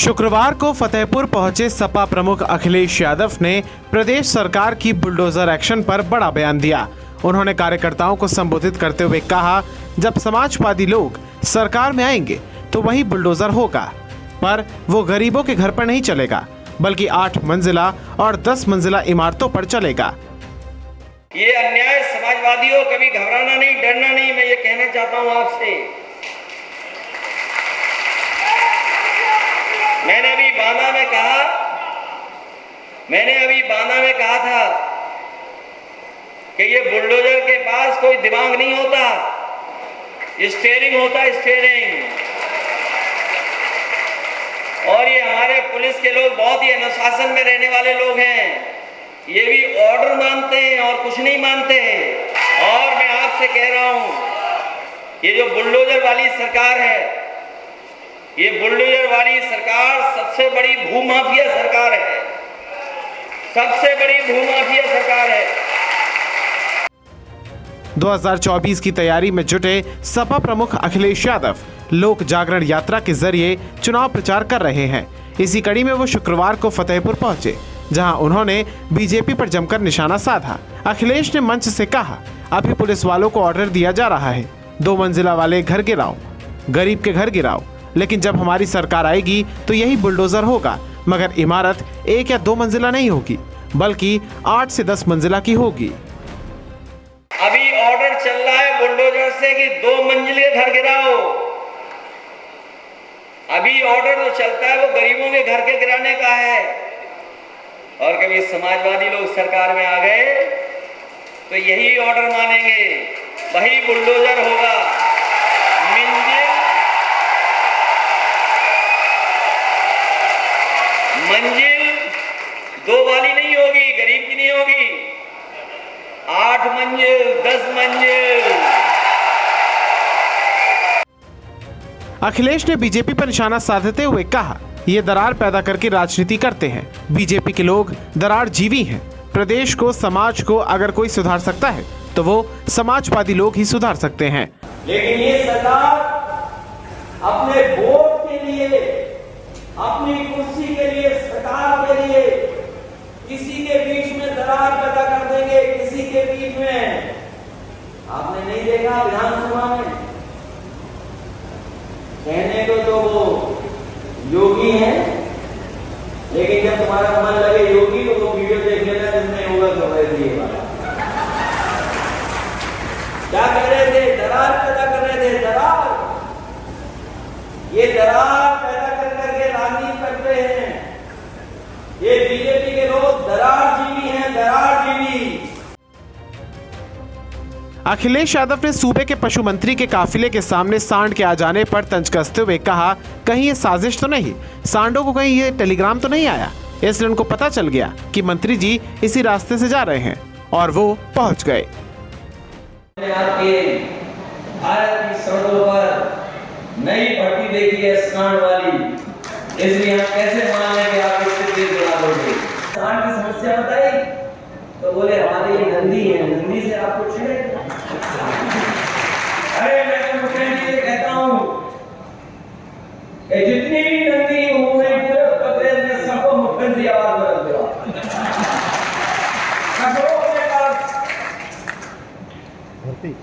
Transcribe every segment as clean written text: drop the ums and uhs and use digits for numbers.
शुक्रवार को फतेहपुर पहुंचे सपा प्रमुख अखिलेश यादव ने प्रदेश सरकार की बुलडोजर एक्शन पर बड़ा बयान दिया। उन्होंने कार्यकर्ताओं को संबोधित करते हुए कहा, जब समाजवादी लोग सरकार में आएंगे तो वही बुलडोजर होगा, पर वो गरीबों के घर पर नहीं चलेगा, बल्कि 8 मंजिला और 10 मंजिला इमारतों पर चलेगा। ये अन्याय समाजवादियों, कभी घबराना नहीं, डरना नहीं। मैं ये कहना चाहता हूं आपसे। मैंने अभी बांदा में कहा था कि ये बुलडोजर के पास कोई दिमाग नहीं होता, स्टीयरिंग होता है, स्टीयरिंग। और ये हमारे पुलिस के लोग बहुत ही अनुशासन में रहने वाले लोग हैं। ये भी ऑर्डर मानते हैं और कुछ नहीं मानते हैं। और मैं आपसे कह रहा हूं, ये जो बुलडोजर वाली सरकार है, ये बुलडोजर वाली सरकार सबसे बड़ी भूमाफिया सरकार है, सबसे बड़ी भूमाफिया सरकार है। 2024 की तैयारी में जुटे सपा प्रमुख अखिलेश यादव लोक जागरण यात्रा के जरिए चुनाव प्रचार कर रहे हैं। इसी कड़ी में वो शुक्रवार को फतेहपुर पहुंचे, जहां उन्होंने बीजेपी पर जमकर निशाना साधा। अखिलेश ने मंच से कहा, अभी पुलिस वालों को ऑर्डर दिया जा रहा है, 2 मंजिला वाले घर गिराओ, गरीब के घर गिराओ, लेकिन जब हमारी सरकार आएगी तो यही बुलडोजर होगा, मगर इमारत 1 या 2 मंजिला नहीं होगी, बल्कि 8 से 10 मंजिला की होगी। अभी ऑर्डर चल रहा है बुलडोजर से कि 2 मंजिले घर गिराओ। अभी ऑर्डर जो चलता है वो गरीबों के घर के गिराने का है। और कभी समाजवादी लोग सरकार में आ गए तो यही ऑर्डर मानेंगे, वही बुलडोजर होगा। मंजिल 2 वाली नहीं होगी, गरीब की नहीं होगी, 8 मंजिल, 10 मंजिल। अखिलेश ने बीजेपी पर निशाना साधते हुए कहा, ये दरार पैदा करके राजनीति करते हैं। बीजेपी के लोग दरार जीवी हैं। प्रदेश को, समाज को अगर कोई सुधार सकता है तो वो समाजवादी लोग ही सुधार सकते हैं। लेकिन ये सरकार अपने वोट के लिए, अपनी कुर्सी के लिए, सरकार के लिए किसी के बीच में दरार पैदा कर देंगे। किसी के बीच में आपने नहीं देखा विधानसभा में, कहने को तो वो योगी है, लेकिन जब तुम्हारा मन लगे योगी तो वो वीडियो देख लेना जिसमें योगा कर रहे थे। क्या कर रहे थे? दरार पैदा कर रहे थे। दरार, ये दरार पैदा कर करके राजनीति करते हैं। ये बीजेपी के लोग दरार जीवी हैं, दरार जीवी। अखिलेश यादव ने सूबे के पशु मंत्री के काफिले के सामने सांड के आ जाने पर तंज कसते हुए कहा, कहीं ये साजिश तो नहीं, सांडों को कहीं ये टेलीग्राम तो नहीं आया, इसलिए उनको पता चल गया कि मंत्री जी इसी रास्ते से जा रहे हैं और वो पहुंच गए। भारत की सड़कों पर नई भर्ती देखी है सांड वाली, इसलिए हम कैसे मान लें कि आप इससे तेज बना दोगे। सांड की समस्या बताई तो बोले हमारे ये नंदी है, नंदी से आपको छिड़े। अरे मैं तो मुख्यमंत्री से कहता हूँ कि जितनी भी नंदी होंगे पूरे उत्तर प्रदेश में सबको मुख्यमंत्री आवाज में रख दो।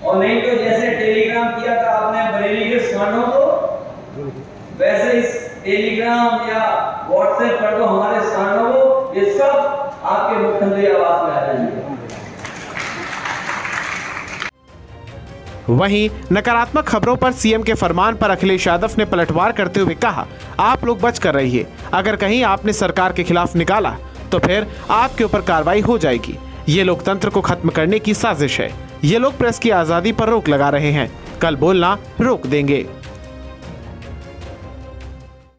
और नहीं तो जैसे टेलीग्राम किया था आपने बरेली के सांडों को, वैसे इस टेलीग्राम या व्हाट्सएप कर दो हमारे सांडों को, ये सब आपके मुख्यमंत्री आवास में आ जाएंगे। वहीं नकारात्मक खबरों पर सीएम के फरमान पर अखिलेश यादव ने पलटवार करते हुए कहा, आप लोग बच कर रहिए, अगर कहीं आपने सरकार के खिलाफ निकाला तो फिर आपके ऊपर कार्रवाई हो जाएगी। ये लोकतंत्र को खत्म करने की साजिश है। ये लोग प्रेस की आजादी पर रोक लगा रहे हैं, कल बोलना रोक देंगे।